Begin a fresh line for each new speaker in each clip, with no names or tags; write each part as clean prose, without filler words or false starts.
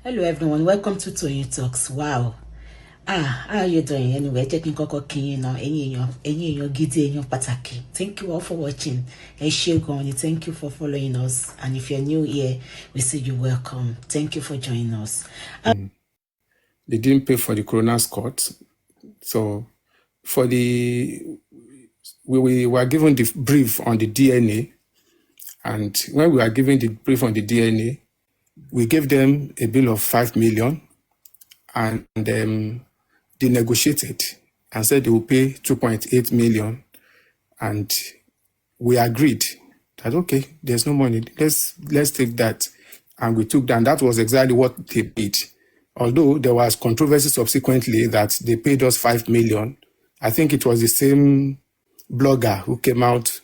Hello everyone, welcome to Toyeen Talks. Wow. How are you doing? Anyway, checking koko kin now. Any gidi èèyàn pàtàkì. Thank you all for watching. Thank you for following us. And if you're new here, we say you're welcome. Thank you for joining us.
They didn't pay for the coroner's court. So we were given the brief on the DNA. And when we were given the brief on the DNA, we gave them a bill of 5 million, and they negotiated and said they will pay 2.8 million. And we agreed that, okay, there's no money. Let's take that. And we took that. And that was exactly what they paid. Although there was controversy subsequently that they paid us 5 million. I think it was the same blogger who came out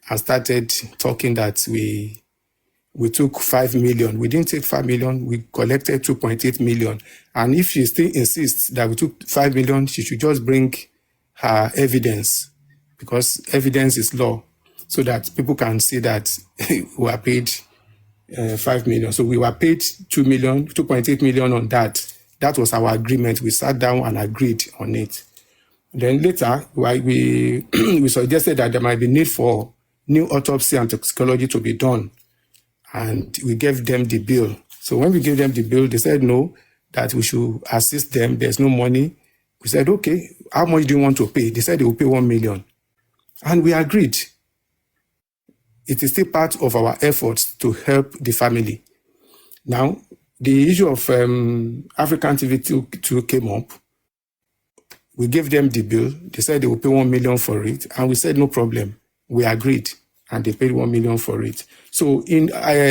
and started talking that we took 5 million. We didn't take 5 million. We collected 2.8 million. And if she still insists that we took 5 million, she should just bring her evidence, because evidence is law, so that people can see that we were paid 5 million. So we were paid 2.8 million on that. That was our agreement. We sat down and agreed on it. Then later, we suggested that there might be need for new autopsy and toxicology to be done. And we gave them the bill. So when we gave them the bill, they said no, that we should assist them. There's no money. We said, okay, how much do you want to pay? They said they will pay 1 million. And we agreed. It is still part of our efforts to help the family. Now, the issue of African TV 2 came up. We gave them the bill. They said they will pay 1 million for it. And we said, no problem. We agreed. And they paid 1 million for it. So in all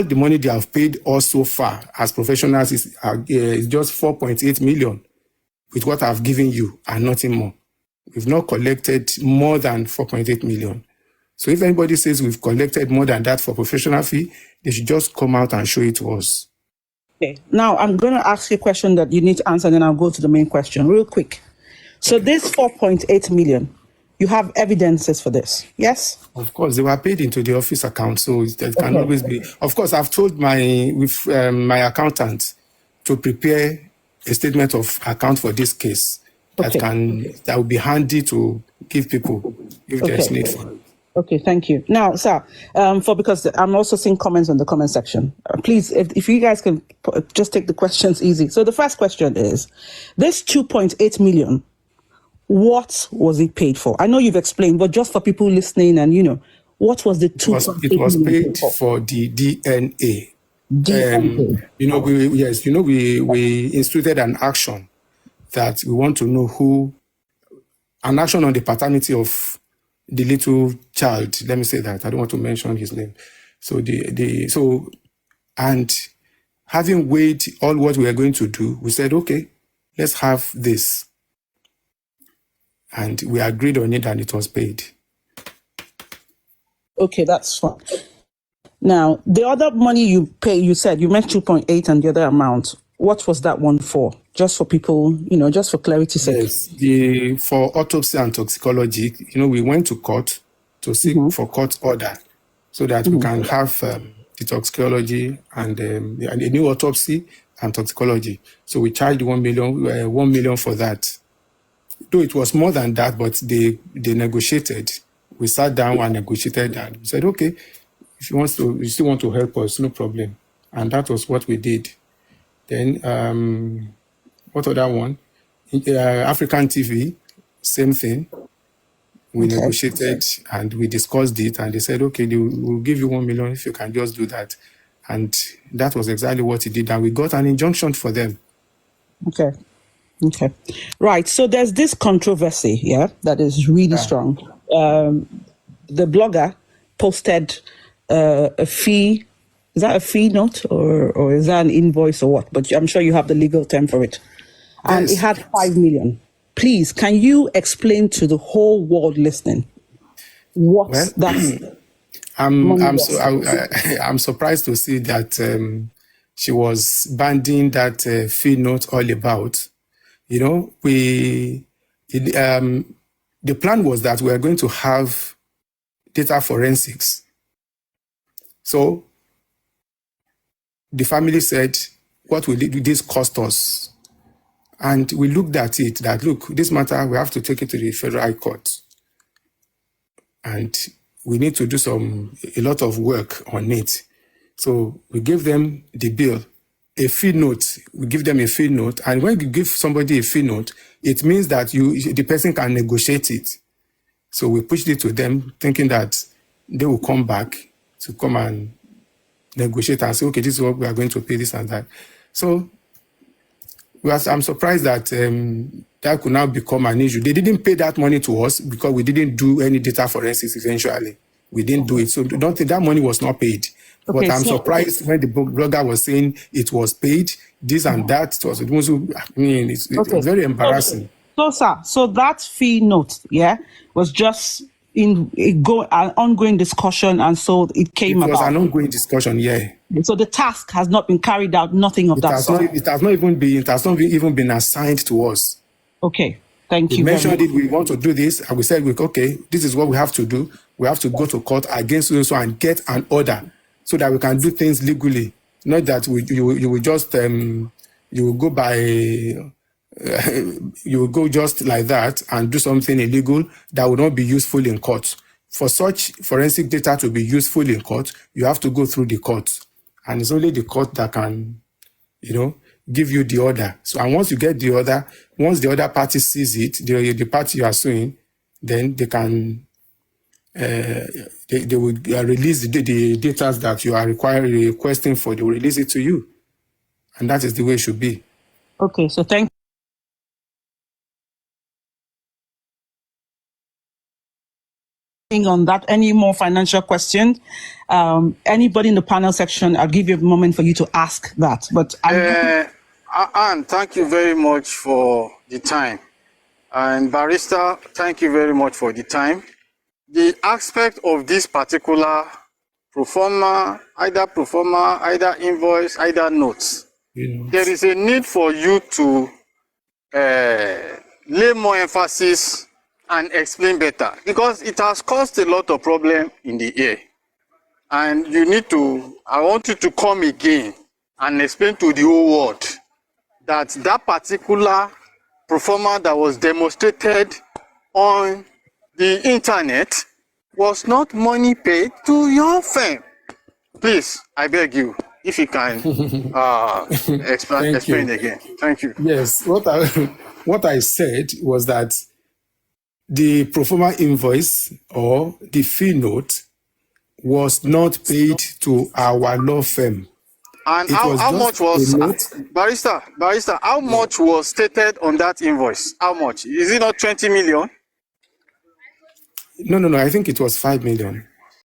the money they have paid us so far as professionals is just 4.8 million with what I've given you and nothing more. We've not collected more than 4.8 million. So if anybody says we've collected more than that for professional fee, they should just come out and show it to us.
Okay, now I'm going to ask you a question that you need to answer, then I'll go to the main question real quick. So this 4.8 million, you have evidences for this, yes?
Of course, they were paid into the office account, so it can always be. Of course, I've told my accountant to prepare a statement of account for this case that will be handy to give people if there's need for it.
Okay, thank you. Now, sir, because I'm also seeing comments on the comment section. Please, if you guys can just take the questions easy. So the first question is, this 2.8 million, what was it paid for? I know you've explained, but just for people listening and, what was the 2.8 million?
It was paid for the DNA. We instituted an action that we want to know an action on the paternity of the little child. Let me say that. I don't want to mention his name. So and having weighed all what we are going to do, we said, okay, let's have this. And we agreed on it and it was paid.
Okay, that's fine. Now, the other money you pay, you said you meant 2.8 and the other amount. What was that one for? Just for people, just for clarity's sake.
Yes, for autopsy and toxicology, we went to court to seek for court order so that we can have the toxicology and a new autopsy and toxicology. So we charged 1 million for that. Though it was more than that, but they negotiated. We sat down and negotiated and we said, okay, if you still want to help us, no problem. And that was what we did. Then, what other one? African TV, same thing. We negotiated and we discussed it and they said, okay, we'll give you 1 million if you can just do that. And that was exactly what he did. And we got an injunction for them.
Okay. Right. So there's this controversy, that is really strong. The blogger posted a fee. Is that a fee note or is that an invoice or what? But I'm sure you have the legal term for it. And it had 5 million. Please, can you explain to the whole world listening what that?
I'm surprised to see that she was banding that fee note all about. The plan was that we are going to have data forensics. So the family said, what will this cost us? And we looked at it that, look, this matter, we have to take it to the Federal High Court. And we need to do a lot of work on it. So we gave them the bill, a fee note. We give them a fee note. And when you give somebody a fee note, it means that the person can negotiate it. So we pushed it to them, thinking that they will come back to come and negotiate and say, okay, this is what we are going to pay, this and that. So I'm surprised that that could now become an issue. They didn't pay that money to us because we didn't do any data forensics eventually. We didn't do it. So don't think that money was not paid. Okay, but I'm surprised when the blogger was saying it was paid, this and that. It was, it's very embarrassing.
So, sir, so that fee note, was just an ongoing discussion, and so it came about.
It was an ongoing discussion, yeah.
So the task has not been carried out, nothing of that sort.
It has not even been assigned to us.
Okay, thank you.
We mentioned it, we want to do this, and we said, okay, this is what we have to do. We have to go to court against so and get an order so that we can do things legally. Not that you will just you will go by you will go just like that and do something illegal that will not be useful in court. For such forensic data to be useful in court, you have to go through the court. And it's only the court that can, give you the order. So, and once you get the order, once the other party sees it, the party you are suing, then they can, they will release the data that you are requesting for. They will release it to you. And that is the way it should be.
Okay, so thank on that. Any more financial questions? Anybody in the panel section, I'll give you a moment for you to ask that. But
Anne, thank you very much for the time. And Barrister, thank you very much for the time. The aspect of this particular pro forma, either invoice, either notes, there is a need for you to lay more emphasis and explain better, because it has caused a lot of problem in the air. And I want you to come again and explain to the whole world that particular pro forma that was demonstrated on the internet was not money paid to your firm. Please, I beg you, if you can explain again. Thank you.
Yes, what I said was that the pro forma invoice or the fee note was not paid to our law firm.
And how much was, Barrister, how much was stated on that invoice? How much? Is it not 20 million?
No, I think it was 5 million.